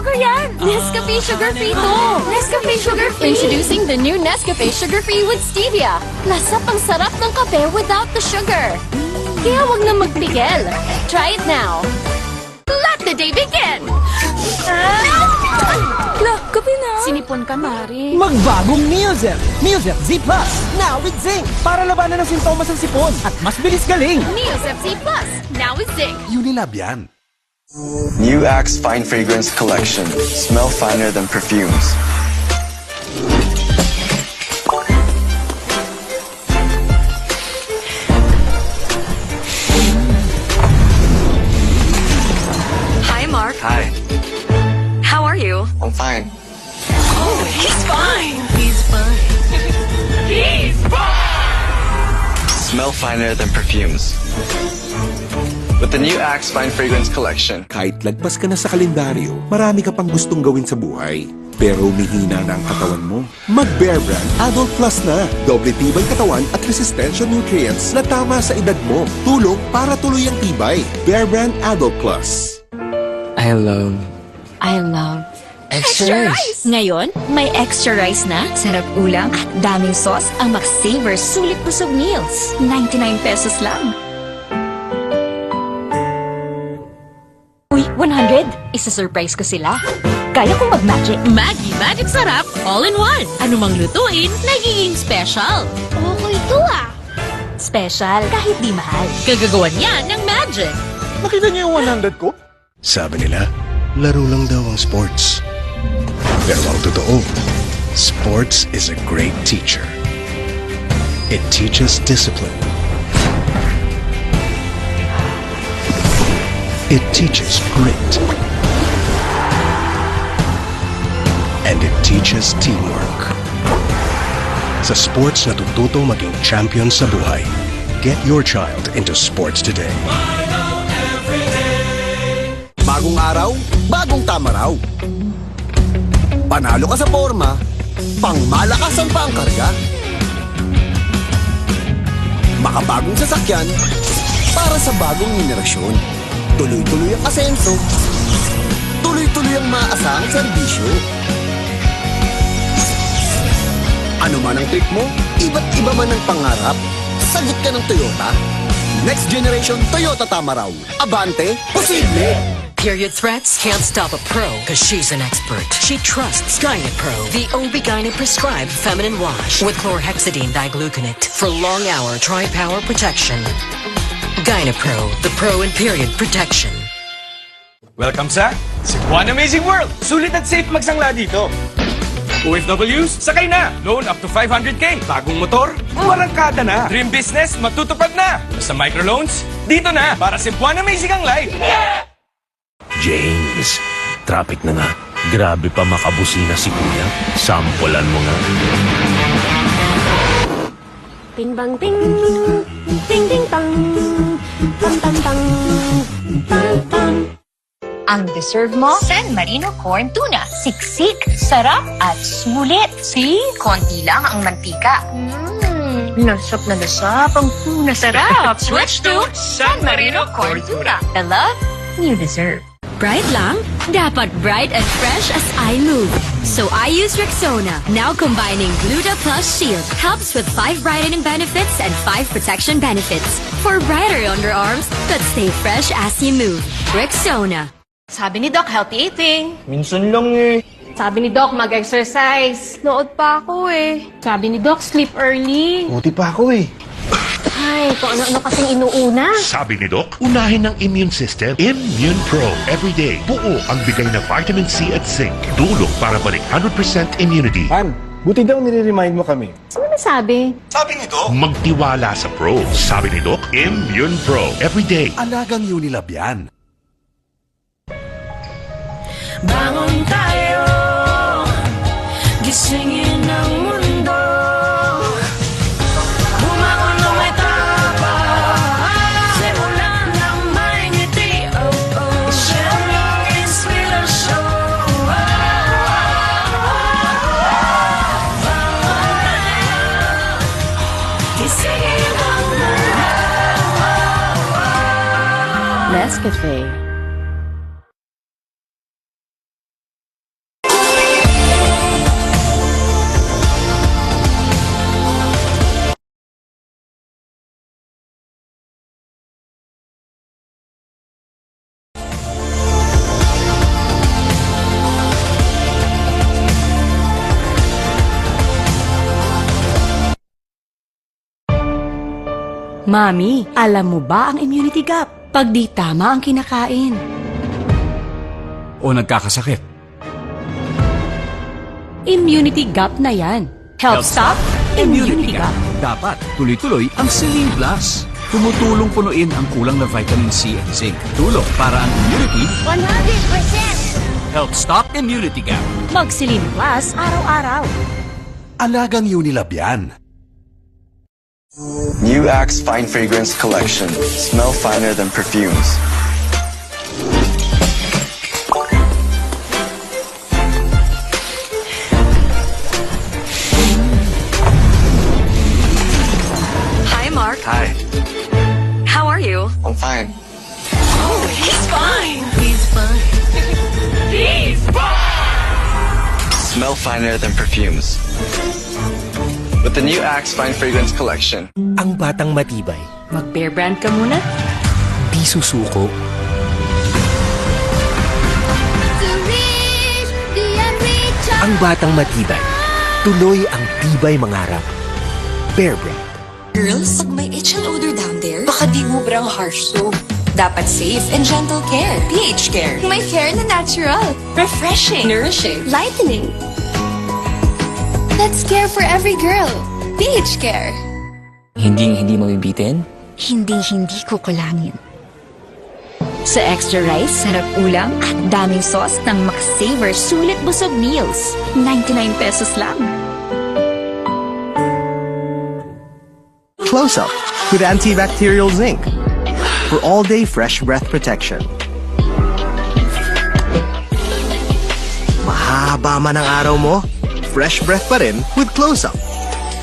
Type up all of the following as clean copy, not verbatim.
sugar yan! Nescafe Sugar-Free to! Nescafe Sugar-Free! Introducing the new Nescafe Sugar-Free with Stevia. Lasap ang sarap ng kape without the sugar. Kaya wag na magpigil. Try it now. Let the day begin! Kape na! Sinipon ka, Mari. Magbagong Neozep! Neozep Z Plus! Now with zinc! Para labanan ng sintomas ng sipon at mas bilis galing! Neozep Z Plus, now with zinc. Unilab yan. New Axe Fine Fragrance Collection. Smell finer than perfumes. Hi, Mark. Hi, How are you? I'm fine. Oh, he's fine. He's fine. He's Smell finer than perfumes. With the new Axe Fine Fragrance Collection. Kahit lagpas ka na sa kalendaryo, marami ka pang gustong gawin sa buhay. Pero umihina na ang katawan mo. Mag-Bear Brand Adult Plus na. Doble tibay katawan at resistensya nutrients na tama sa edad mo. Tulong para tuloy ang tibay. Bear Brand Adult Plus. I love Extra rice! Ngayon, may extra rice na, sarap ulam at daming sauce ang Max Savers Sulit Busog Meals. 99 pesos lang. Uy, 100! Isa-surprise ko sila. Kaya kong mag-magic. Maggie Magic Sarap, all-in-one. Anumang lutuin, nagiging special. Okay to ah! Special kahit di mahal. Kagagawan yan ng magic. Nakita niyo yung 100 ko? Sabi nila, laro lang daw ang sports. Pero ang totoo, sports is a great teacher. It teaches discipline. It teaches grit. And it teaches teamwork. Sa sports natututo maging champion sa buhay. Get your child into sports today. Bagong araw, bagong tama raw. Panalo ka sa forma, pangmalakasan pa ang karga. Makabagong sasakyan, para sa bagong henerasyon. Tuloy-tuloy ang asenso, tuloy-tuloy ang maasahang serbisyo. Ano man ang trip mo, iba't iba man ang pangarap, sagot ka ng Toyota. Next generation Toyota Tamaraw. Abante, posible! Period threats can't stop a pro because she's an expert. She trusts Gynapro, the OB-GYN prescribed feminine wash with chlorhexidine digluconate for long-hour tri-power protection. Gynapro, the pro in period protection. Welcome sa Cebuan Amazing World! Sulit at safe magsangla dito. OFWs, sakay na! Loan up to 500k. Bagong motor, warangkada na. Dream business, matutupad na. Sa microloans, dito na. Para Cebuan Amazing ang life. Yeah! James, traffic na nga. Grabe pa makabusina si Kuya. Sampulan mo nga. Ting bang ting, ting ting tang, tang tang tang, tang tang. Ang deserve mo, San Marino Corn Tuna. Siksik, sarap at sulit. See? Konti lang ang mantika. Lasap na lasap ang tuna sarap. Switch to San Marino Corn Tuna. The love you deserve. Bright lang? Dapat bright and fresh as I move. So I use Rexona, now combining Gluta Plus Shield. Helps with 5 brightening benefits and 5 protection benefits. For brighter underarms that stay fresh as you move. Rexona. Sabi ni Doc, healthy eating. Minsan lang eh. Sabi ni Doc, mag-exercise. Nood pa ako eh. Sabi ni Doc, sleep early. Buti pa ako eh. Ay, kung ano-ano kasing inuuna. Sabi ni Doc, unahin ng immune system. Immune Pro. Everyday. Buo ang bigay na vitamin C at zinc. Tulong para balik 100% immunity. Han, buti daw nire-remind mo kami. Sino nasabi? Sabi nito, Magtiwala sa Pro. Sabi ni Doc, Immune Pro. Everyday. Alagang Unilab yan. Bangon tayo, gisingin ang mundo. Bumangon na may tapa, simulan ng may ngiti. Oh, oh, share ng inspirasyon. Bangon tayo, gisingin ang mundo. Nescafe. Mami, alam mo ba ang immunity gap? Pag di tama ang kinakain. O nagkakasakit. Immunity gap na yan. Help stop immunity gap. Dapat tuloy-tuloy ang Celine Plus. Tumutulong punuin ang kulang na vitamin C at zinc. Tulong para ang immunity 100%! help stop immunity gap. Mag-Celine Plus araw-araw. Alagang Unilab yan. New Axe Fine Fragrance Collection. Smell finer than perfumes. Hi, Mark. Hi, How are you? I'm fine. Oh, he's fine. He's fine. Smell finer than perfumes. With the new Axe Fine Fragrance Collection. Ang batang matibay, Mag-bear brand ka muna. di susuko. To reach the unreachable. Ang batang matibay, tuloy ang tibay mangarap. Bear Brand. Girls, pag may itch and odor down there, baka di mubrang harsh soap. Dapat safe and gentle care. pH Care. May care na natural. Refreshing. Nourishing. Lightening. That's care for every girl. pH Care. Hindi mabibitin? Hindi kukulangin. Sa extra rice, sarap ulam, at daming sauce ng makasavor sulit busog meals. 99 pesos lang. Close Up with antibacterial zinc for all-day fresh breath protection. Mahaba man ang araw mo, fresh breath pa rin with Close Up.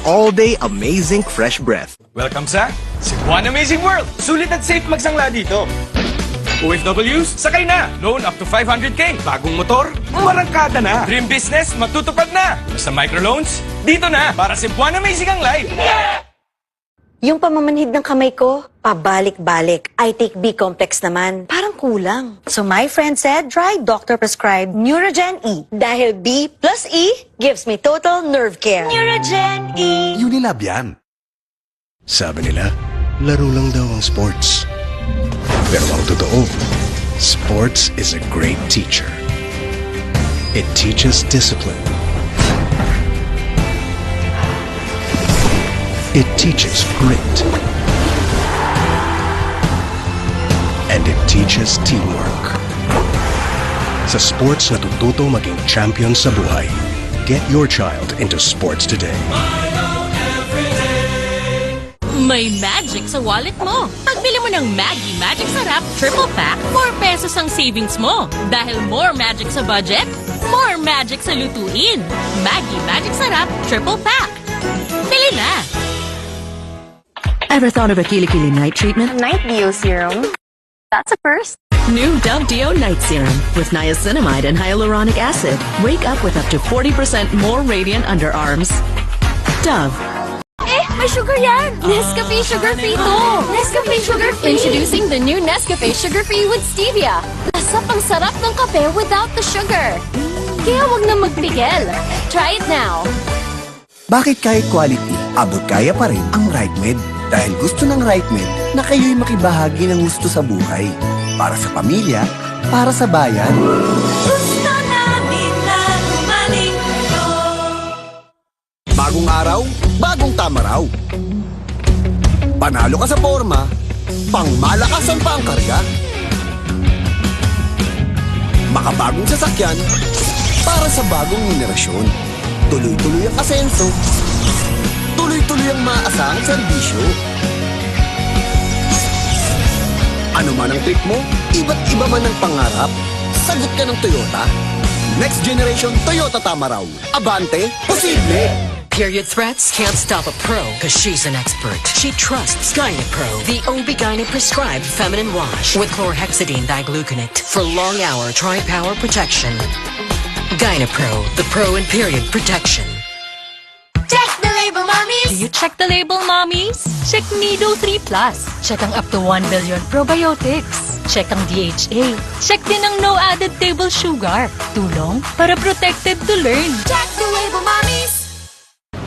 All-day amazing fresh breath. Welcome sa Cebuan Amazing World! Sulit at safe magsangla dito. OFWs, sakay na! Loan up to 500k. Bagong motor, marangkada na. Dream business, matutupad na. Basta microloans, dito na. Para Cebuan Amazing ang life. Yung pamamanhid ng kamay ko, pabalik-balik. I take B-complex naman. Parang kulang. So my friend said, try doctor-prescribed Neurogen E. Dahil B plus E gives me total nerve care. Neurogen E. Unilab yan. Sabi nila, laro lang daw ang sports. Pero ang totoo, sports is a great teacher. It teaches discipline. It teaches grit. And it teaches teamwork. Sa sports natututo maging champion sa buhay. Get your child into sports today. May magic sa wallet mo. Pagbili mo ng Maggi Magic Sarap Triple Pack, 4 pesos ang savings mo. Dahil more magic sa budget, more magic sa lutuin. Maggi Magic Sarap Triple Pack. Bili na! Ever thought of a Kilikili night treatment? Night Dio Serum. That's a first. New Dove Dio Night Serum with niacinamide and hyaluronic acid. Wake up with up to 40% more radiant underarms. Dove. May sugar yan! Nescafe Sugar Free to! Nescafe Sugar Free! Introducing the new Nescafe Sugar Free with Stevia. Lasa pang sarap ng kape without the sugar. Kaya wag na magpigil. Try it now. Bakit kahit quality, abot kaya pa rin ang Right Med? Dahil gusto ng Right Med na kayo'y makibahagi ng gusto sa buhay. Para sa pamilya, para sa bayan. Gusto namin na gumaling to. Bagong araw, bagong tama raw. Panalo ka sa forma, pangmalakasan pa ang karga. Makabagong sasakyan, para sa bagong henerasyon. Tuloy-tuloy ang asenso, tuloy-tuloy ang maaasahang serbisyo. Ano man ang trip mo, iba't iba man ang pangarap, sagot ka ng Toyota. Next generation Toyota Tamaraw. Abante, posible! Period threats can't stop a pro because she's an expert. She trusts Gynapro, the OB-GYN prescribed feminine wash with chlorhexidine digluconate for long-hour tri-power protection. Gynapro, the pro in period protection. Check the label, mommies! Do you check the label, mommies? Check Nido 3 Plus. Check ang up to 1 billion probiotics. Check ang DHA. Check din ang no added table sugar. Tulong para protected to learn. Check the label, mommies!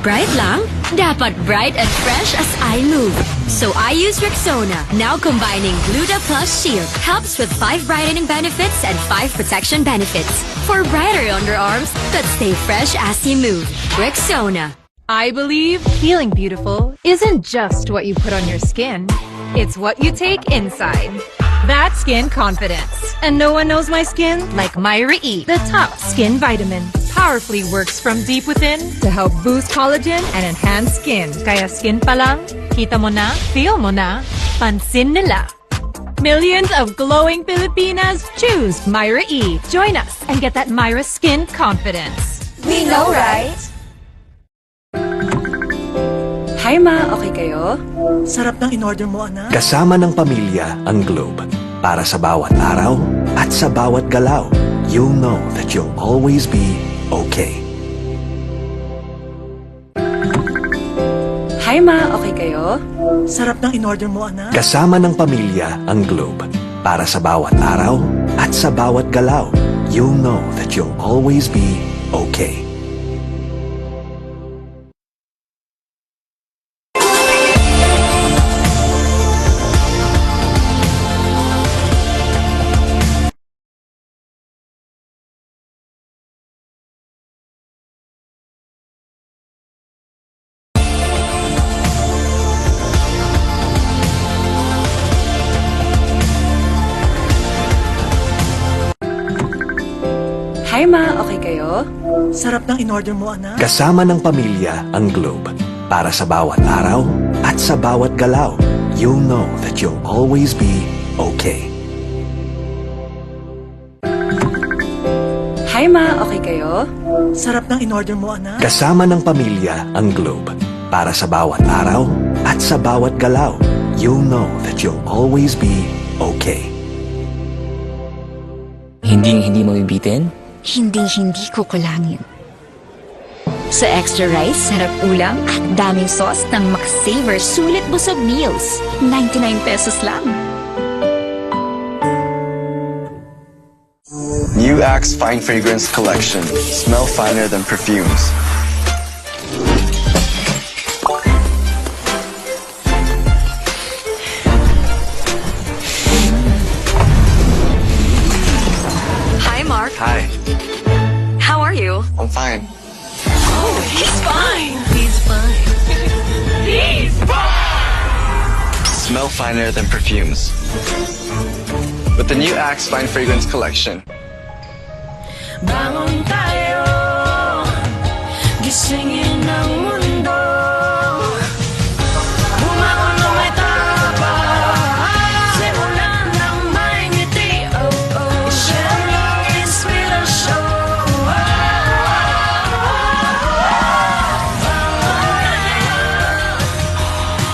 bright lang? Dapat bright and fresh as I move. So I use Rexona, now combining Gluta Plus Shield. Helps with 5 brightening benefits and 5 protection benefits. For brighter underarms that stay fresh as you move. Rexona. I believe feeling beautiful isn't just what you put on your skin. It's what you take inside. That's skin confidence. And no one knows my skin like Myra E, the top skin vitamin. Powerfully works from deep within to help boost collagen and enhance skin. Kaya skin pa lang, kita mo na, feel mo na, pansin nila. Millions of glowing Filipinas choose Myra E. Join us and get that Myra skin confidence. We know, right? Hi ma, okay kayo? Sarap ng in-order mo, anak. Kasama ng pamilya ang Globe. Para sa bawat araw at sa bawat galaw, you'll know that you'll always be okay. Hi ma, okay kayo? Sarap ng in-order mo, anak. Kasama ng pamilya ang Globe. Para sa bawat araw at sa bawat galaw, you'll know that you'll always be okay. Hi ma, okay kayo? Sarap ng in-order mo, anak. Kasama ng pamilya ang Globe. Para sa bawat araw at sa bawat galaw, you'll know that you'll always be okay. Hi ma, okay kayo? Sarap ng in-order mo, anak. Kasama ng pamilya ang Globe. Para sa bawat araw at sa bawat galaw, you'll know that you'll always be okay. Hindi mabibitin? Hindi ko kulangin. Sa extra rice, sarap ulam at daming sauce ng McSaver Sulit Busog Meals. 99 pesos lang. New Axe Fine Fragrance Collection. Smell finer than perfumes. Hi, Mark. Hi, How are you? I'm fine. Oh, he's fine. He's fine. He's fine. Smell finer than perfumes. With the new Axe Fine Fragrance Collection. Bangon tayo, gisingin ang mundo. Bumangon na may tapang, simulan ng may ngiti. Oh, oh, share your inspirasyon. Bangon tayo,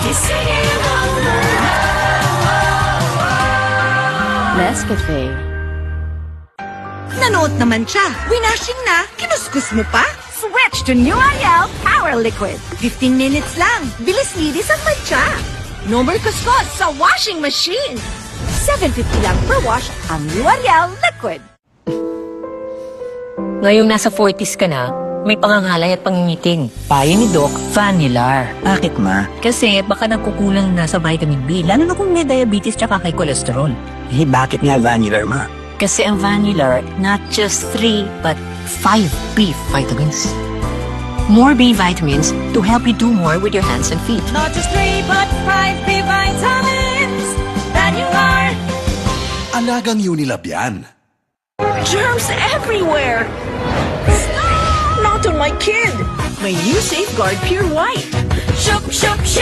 gisingin ang mundo. Nescafe. Nanood naman siya. Winashing na. Kinuskus mo pa. Switch to New Ariel Power Liquid. 15 minutes lang. Bilis-linis ang matcha. No more kuskus sa washing machine. $7.50 lang per wash ang New Ariel Liquid. Ngayong nasa 40s ka na, may pangangalay at pangingiting. Payo ni Doc, Vanilar. Bakit ma? Kasi baka nagkukulang na sa vitamin B, lalo na kung may diabetes tsaka kay cholesterol. Eh, bakit nga Vanilar ma? Kasi ang Vanilar, not just 3, but 5 B vitamins. More B vitamins to help you do more with your hands and feet. Not just 3 but 5 B vitamins that you are. Alagang Unilab yan. Germs everywhere. Not on my kid. My new Safeguard Pure White. Shook, shook, shook.